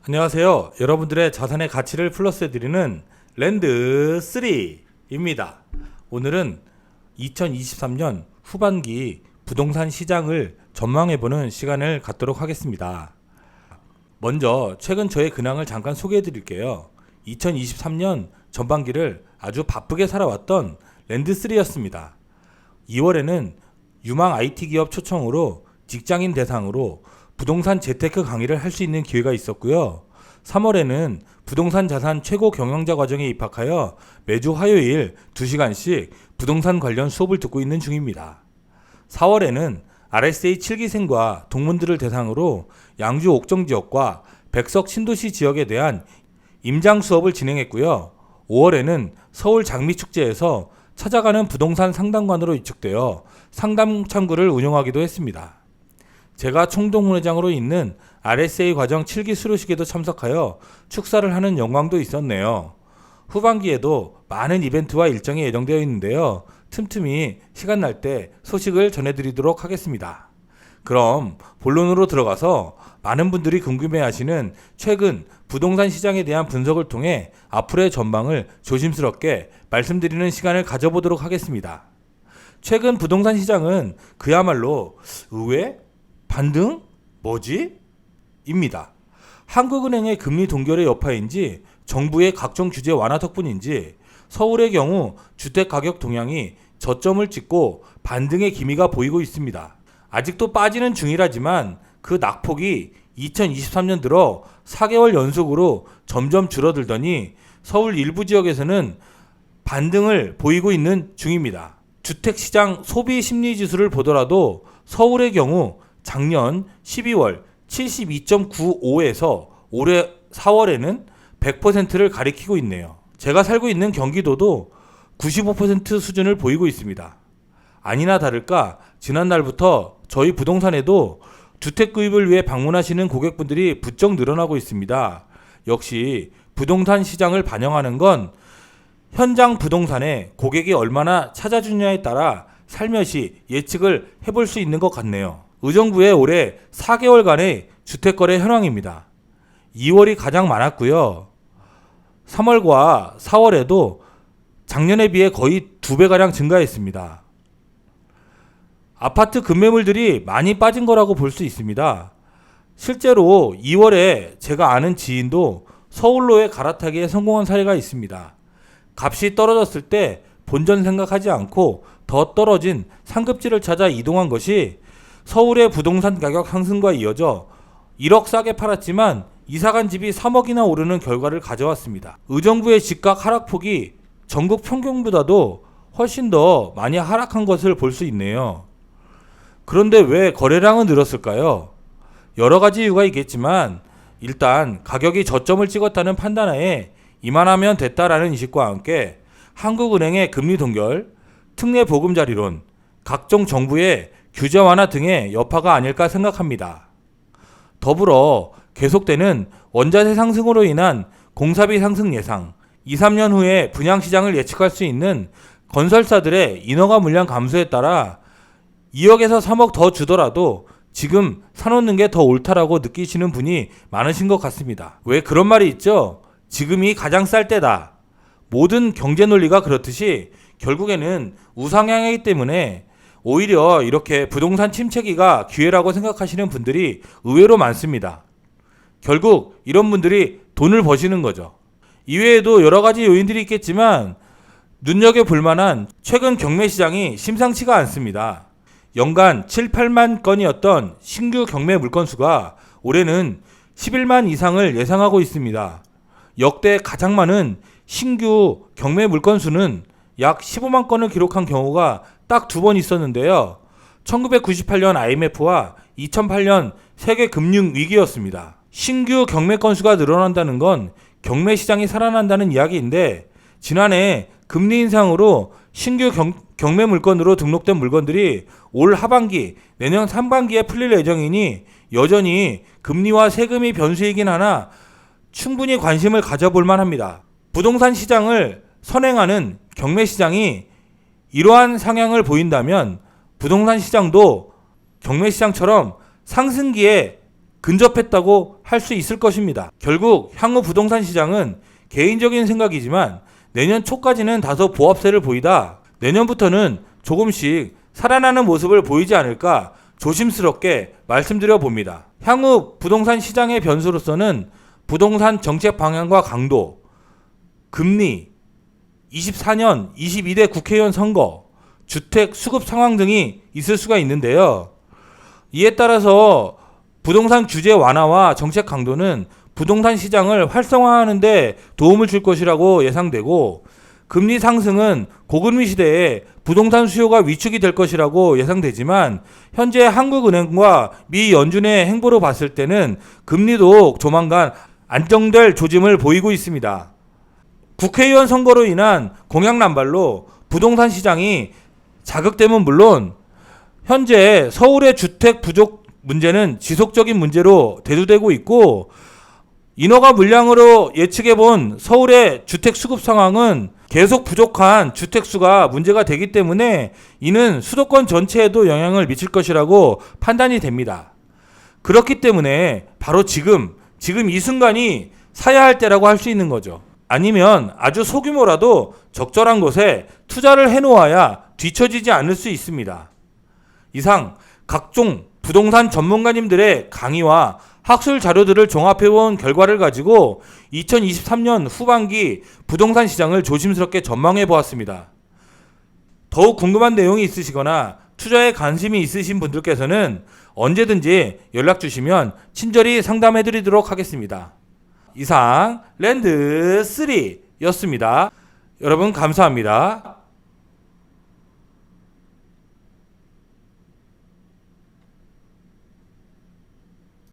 안녕하세요. 여러분들의 자산의 가치를 플러스해드리는 랜드3입니다. 오늘은 2023년 후반기 부동산 시장을 전망해보는 시간을 갖도록 하겠습니다. 먼저 최근 저의 근황을 잠깐 소개해드릴게요. 2023년 전반기를 아주 바쁘게 살아왔던 랜드3였습니다. 2월에는 유망 IT 기업 초청으로 직장인 대상으로 부동산 재테크 강의를 할 수 있는 기회가 있었고요. 3월에는 부동산 자산 최고 경영자 과정에 입학하여 매주 화요일 2시간씩 부동산 관련 수업을 듣고 있는 중입니다. 4월에는 RSA 7기생과 동문들을 대상으로 양주 옥정 지역과 백석 신도시 지역에 대한 임장 수업을 진행했고요. 5월에는 서울 장미축제에서 찾아가는 부동산 상담관으로 위촉되어 상담 창구를 운영하기도 했습니다. 제가 총동문회장으로 있는 RSA 과정 7기 수료식에도 참석하여 축사를 하는 영광도 있었네요. 후반기에도 많은 이벤트와 일정이 예정되어 있는데요. 틈틈이 시간 날 때 소식을 전해드리도록 하겠습니다. 그럼 본론으로 들어가서 많은 분들이 궁금해하시는 최근 부동산 시장에 대한 분석을 통해 앞으로의 전망을 조심스럽게 말씀드리는 시간을 가져보도록 하겠습니다. 최근 부동산 시장은 그야말로 의외? 반등? 뭐지? 입니다. 한국은행의 금리 동결의 여파인지 정부의 각종 규제 완화 덕분인지 서울의 경우 주택가격 동향이 저점을 찍고 반등의 기미가 보이고 있습니다. 아직도 빠지는 중이라지만 그 낙폭이 2023년 들어 4개월 연속으로 점점 줄어들더니 서울 일부 지역에서는 반등을 보이고 있는 중입니다. 주택시장 소비심리지수를 보더라도 서울의 경우 작년 12월 72.95에서 올해 4월에는 100%를 가리키고 있네요. 제가 살고 있는 경기도도 95% 수준을 보이고 있습니다. 아니나 다를까 지난날부터 저희 부동산에도 주택 구입을 위해 방문하시는 고객분들이 부쩍 늘어나고 있습니다. 역시 부동산 시장을 반영하는 건 현장 부동산에 고객이 얼마나 찾아주느냐에 따라 살며시 예측을 해볼 수 있는 것 같네요. 의정부의 올해 4개월간의 주택거래 현황입니다. 2월이 가장 많았고요. 3월과 4월에도 작년에 비해 거의 2배가량 증가했습니다. 아파트 급매물들이 많이 빠진 거라고 볼 수 있습니다. 실제로 2월에 제가 아는 지인도 서울로에 갈아타기에 성공한 사례가 있습니다. 값이 떨어졌을 때 본전 생각하지 않고 더 떨어진 상급지를 찾아 이동한 것이 서울의 부동산 가격 상승과 이어져 1억 싸게 팔았지만 이사간 집이 3억이나 오르는 결과를 가져왔습니다. 의정부의 집값 하락폭이 전국 평균보다도 훨씬 더 많이 하락한 것을 볼 수 있네요. 그런데 왜 거래량은 늘었을까요? 여러 가지 이유가 있겠지만 일단 가격이 저점을 찍었다는 판단하에 이만하면 됐다라는 인식과 함께 한국은행의 금리 동결, 특례 보금자리론, 각종 정부의 규제 완화 등의 여파가 아닐까 생각합니다. 더불어 계속되는 원자재 상승으로 인한 공사비 상승 예상, 2, 3년 후에 분양시장을 예측할 수 있는 건설사들의 인허가 물량 감소에 따라 2억에서 3억 더 주더라도 지금 사놓는 게 더 옳다라고 느끼시는 분이 많으신 것 같습니다. 왜 그런 말이 있죠? 지금이 가장 쌀 때다. 모든 경제 논리가 그렇듯이 결국에는 우상향이기 때문에 오히려 이렇게 부동산 침체기가 기회라고 생각하시는 분들이 의외로 많습니다. 결국 이런 분들이 돈을 버시는 거죠. 이외에도 여러 가지 요인들이 있겠지만 눈여겨볼 만한 최근 경매 시장이 심상치가 않습니다. 연간 7, 8만 건이었던 신규 경매 물건 수가 올해는 11만 이상을 예상하고 있습니다. 역대 가장 많은 신규 경매 물건 수는 약 15만 건을 기록한 경우가 딱 2번 있었는데요. 1998년 IMF와 2008년 세계 금융 위기였습니다. 신규 경매 건수가 늘어난다는 건 경매 시장이 살아난다는 이야기인데 지난해 금리 인상으로 신규 경매 물건으로 등록된 물건들이 올 하반기, 내년 상반기에 풀릴 예정이니 여전히 금리와 세금이 변수이긴 하나 충분히 관심을 가져볼 만합니다. 부동산 시장을 선행하는 경매 시장이 이러한 상향을 보인다면 부동산 시장도 경매 시장처럼 상승기에 근접했다고 할 수 있을 것입니다. 결국 향후 부동산 시장은 개인적인 생각이지만 내년 초까지는 다소 보합세를 보이다 내년부터는 조금씩 살아나는 모습을 보이지 않을까 조심스럽게 말씀드려 봅니다. 향후 부동산 시장의 변수로서는 부동산 정책 방향과 강도, 금리, 24년 22대 국회의원 선거, 주택 수급 상황 등이 있을 수가 있는데요. 이에 따라서 부동산 규제 완화와 정책 강도는 부동산 시장을 활성화하는 데 도움을 줄 것이라고 예상되고, 금리 상승은 고금리 시대에 부동산 수요가 위축이 될 것이라고 예상되지만, 현재 한국은행과 미 연준의 행보로 봤을 때는 금리도 조만간 안정될 조짐을 보이고 있습니다. 국회의원 선거로 인한 공약 남발로 부동산 시장이 자극되면 물론 현재 서울의 주택 부족 문제는 지속적인 문제로 대두되고 있고, 인허가 물량으로 예측해본 서울의 주택 수급 상황은 계속 부족한 주택수가 문제가 되기 때문에 이는 수도권 전체에도 영향을 미칠 것이라고 판단이 됩니다. 그렇기 때문에 바로 지금 이 순간이 사야 할 때라고 할 수 있는 거죠. 아니면 아주 소규모라도 적절한 곳에 투자를 해놓아야 뒤처지지 않을 수 있습니다. 이상 각종 부동산 전문가님들의 강의와 학술 자료들을 종합해본 결과를 가지고 2023년 후반기 부동산 시장을 조심스럽게 전망해 보았습니다. 더욱 궁금한 내용이 있으시거나 투자에 관심이 있으신 분들께서는 언제든지 연락 주시면 친절히 상담해 드리도록 하겠습니다. 이상 랜드3였습니다. 여러분 감사합니다.